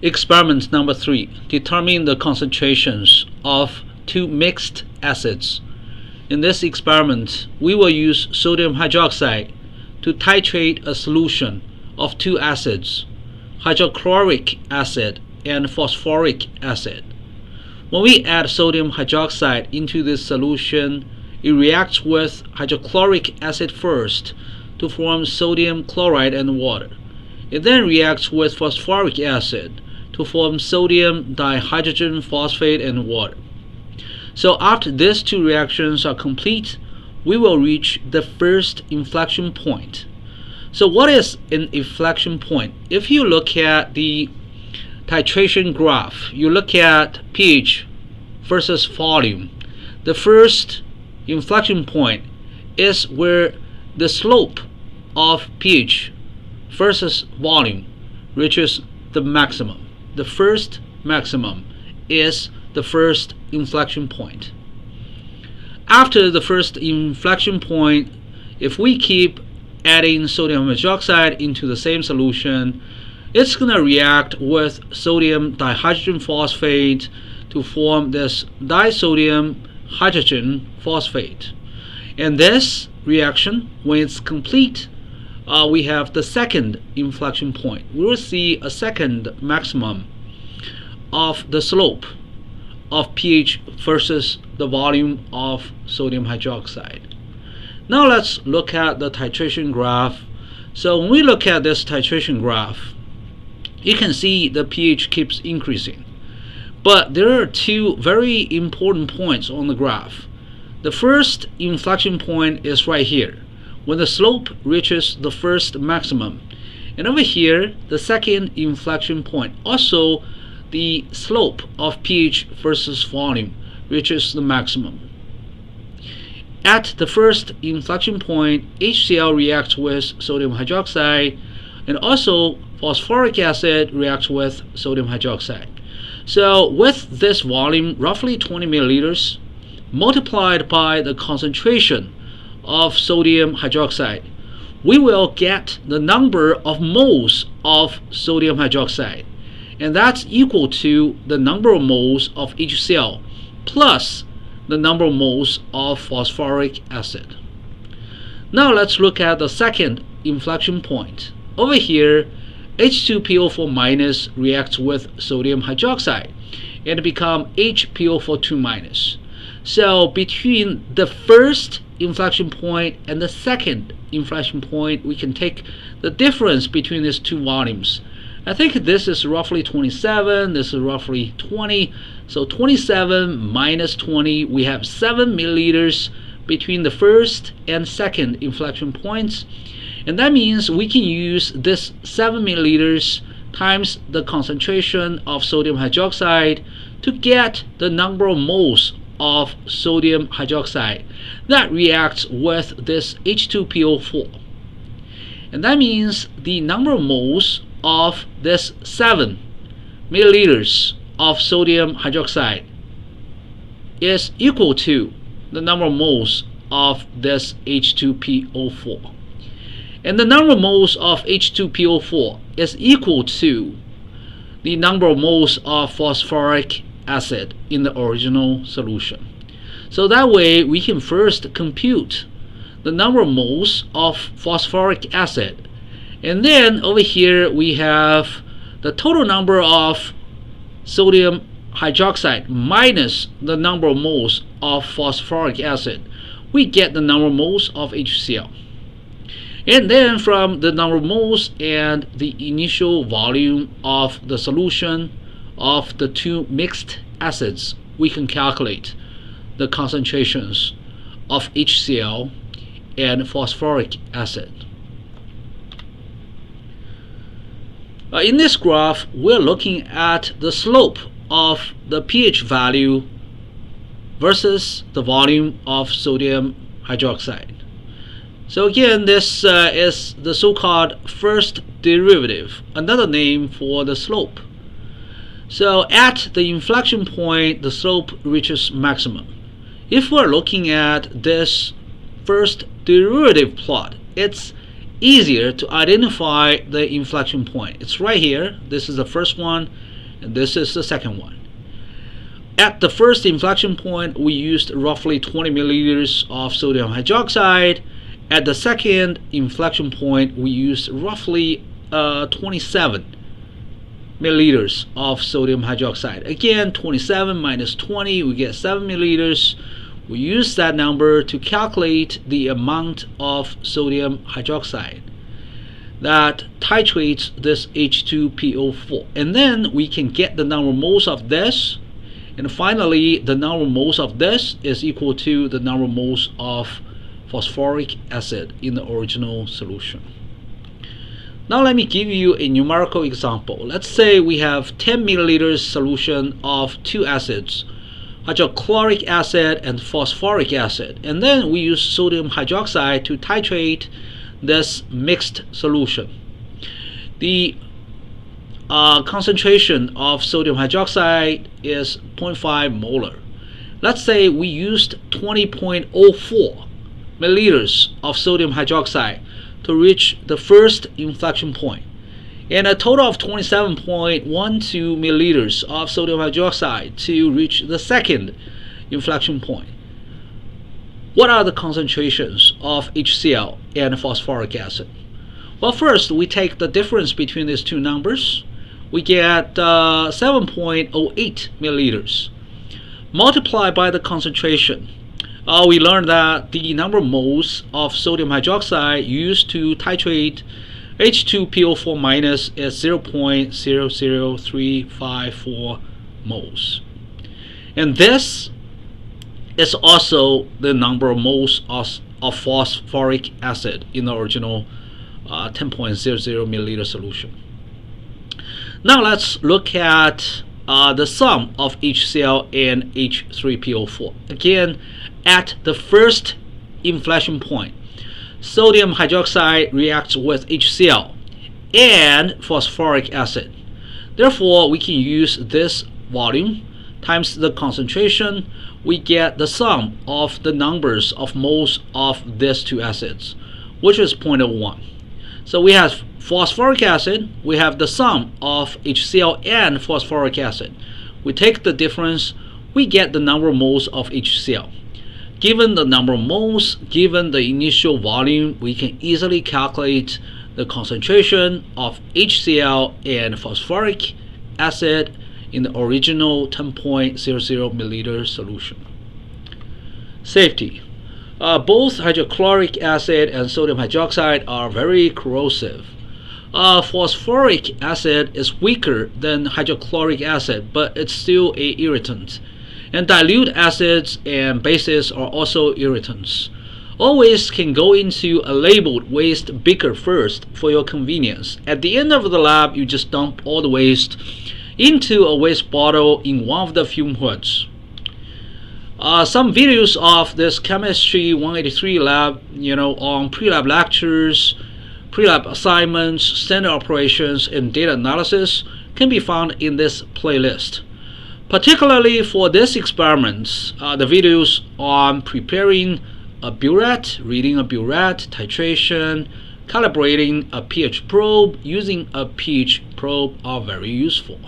Experiment number 3. Determine the concentrations of two mixed acids. In this experiment, we will use sodium hydroxide to titrate a solution of two acids, hydrochloric acid and phosphoric acid. When we add sodium hydroxide into this solution, it reacts with hydrochloric acid first to form sodium chloride and water. It then reacts with phosphoric acid to form sodium dihydrogen phosphate and water. So after these two reactions are complete, we will reach the first inflection point. So what is an inflection point? If you look at the titration graph, you look at pH versus volume. The first inflection point is where the slope of pH versus volume reaches the maximum. The first maximum is the first inflection point. After the first inflection point, if we keep adding sodium hydroxide into the same solution, it's going to react with sodium dihydrogen phosphate to form this disodium hydrogen phosphate. And this reaction, when it's complete, we have the second inflection point. We will see a second maximum of the slope of pH versus the volume of sodium hydroxide. Now let's look at the titration graph. So when we look at this titration graph, you can see the pH keeps increasing. But there are two very important points on the graph. The first inflection point is right here, when the slope reaches the first maximum. And over here, the second inflection point, also the slope of pH versus volume reaches the maximum. At the first inflection point, HCl reacts with sodium hydroxide, and also phosphoric acid reacts with sodium hydroxide. So with this volume, roughly 20 milliliters, multiplied by the concentration of sodium hydroxide, we will get the number of moles of sodium hydroxide, and that's equal to the number of moles of HCl plus the number of moles of phosphoric acid. Now let's look at the second inflection point. Over here, H2PO4 minus reacts with sodium hydroxide and become HPO42 minus. So between the first inflection point and the second inflection point, we can take the difference between these two volumes. I think this is roughly 27, this is roughly 20. So 27 minus 20, we have 7 milliliters between the first and second inflection points. And that means we can use this 7 milliliters times the concentration of sodium hydroxide to get the number of moles of sodium hydroxide that reacts with this H2PO4. And that means the number of moles of this 7 milliliters of sodium hydroxide is equal to the number of moles of this H2PO4. And the number of moles of H2PO4 is equal to the number of moles of phosphoric acid in the original solution. So that way we can first compute the number of moles of phosphoric acid, and then over here we have the total number of sodium hydroxide minus the number of moles of phosphoric acid. We get the number of moles of HCl. And then from the number of moles and the initial volume of the solution of the two mixed acids, we can calculate the concentrations of HCl and phosphoric acid. In this graph, we're looking at the slope of the pH value versus the volume of sodium hydroxide. So again, this is the so-called first derivative, another name for the slope. So at the inflection point, the slope reaches maximum. If we're looking at this first derivative plot, it's easier to identify the inflection point. It's right here. This is the first one, and this is the second one. At the first inflection point, we used roughly 20 milliliters of sodium hydroxide. At the second inflection point, we used roughly 27 milliliters of sodium hydroxide. Again, 27 minus 20, we get 7 milliliters. We use that number to calculate the amount of sodium hydroxide that titrates this H2PO4. And then we can get the number of moles of this. And finally, the number of moles of this is equal to the number of moles of phosphoric acid in the original solution. Now let me give you a numerical example. Let's say we have 10 milliliters solution of two acids, hydrochloric acid and phosphoric acid, and then we use sodium hydroxide to titrate this mixed solution. The concentration of sodium hydroxide is 0.5 molar. Let's say we used 20.04 milliliters of sodium hydroxide to reach the first inflection point, and a total of 27.12 milliliters of sodium hydroxide to reach the second inflection point. What are the concentrations of HCl and phosphoric acid? Well, first we take the difference between these two numbers. We get 7.08 milliliters. Multiplied by the concentration. We learned that the number of moles of sodium hydroxide used to titrate H2PO4 minus is 0.00354 moles. And this is also the number of moles of phosphoric acid in the original 10.00 milliliter solution. Now let's look at the sum of HCl and H3PO4. Again, at the first inflection point, sodium hydroxide reacts with HCl and phosphoric acid. Therefore, we can use this volume times the concentration. We get the sum of the numbers of moles of these two acids, which is 0.01. So we have phosphoric acid, we have the sum of HCl and phosphoric acid. We take the difference, we get the number of moles of HCl. Given the number of moles, given the initial volume, we can easily calculate the concentration of HCl and phosphoric acid in the original 10.00 milliliter solution. Safety. Both hydrochloric acid and sodium hydroxide are very corrosive. Phosphoric acid is weaker than hydrochloric acid, but it's still an irritant. And dilute acids and bases are also irritants. All waste can go into a labeled waste beaker first for your convenience. At the end of the lab, you just dump all the waste into a waste bottle in one of the fume hoods. Some videos of this chemistry 183 lab, on pre-lab lectures, pre-lab assignments, standard operations, and data analysis can be found in this playlist. Particularly for this experiment, the videos on preparing a burette, reading a burette, titration, calibrating a pH probe, using a pH probe are very useful.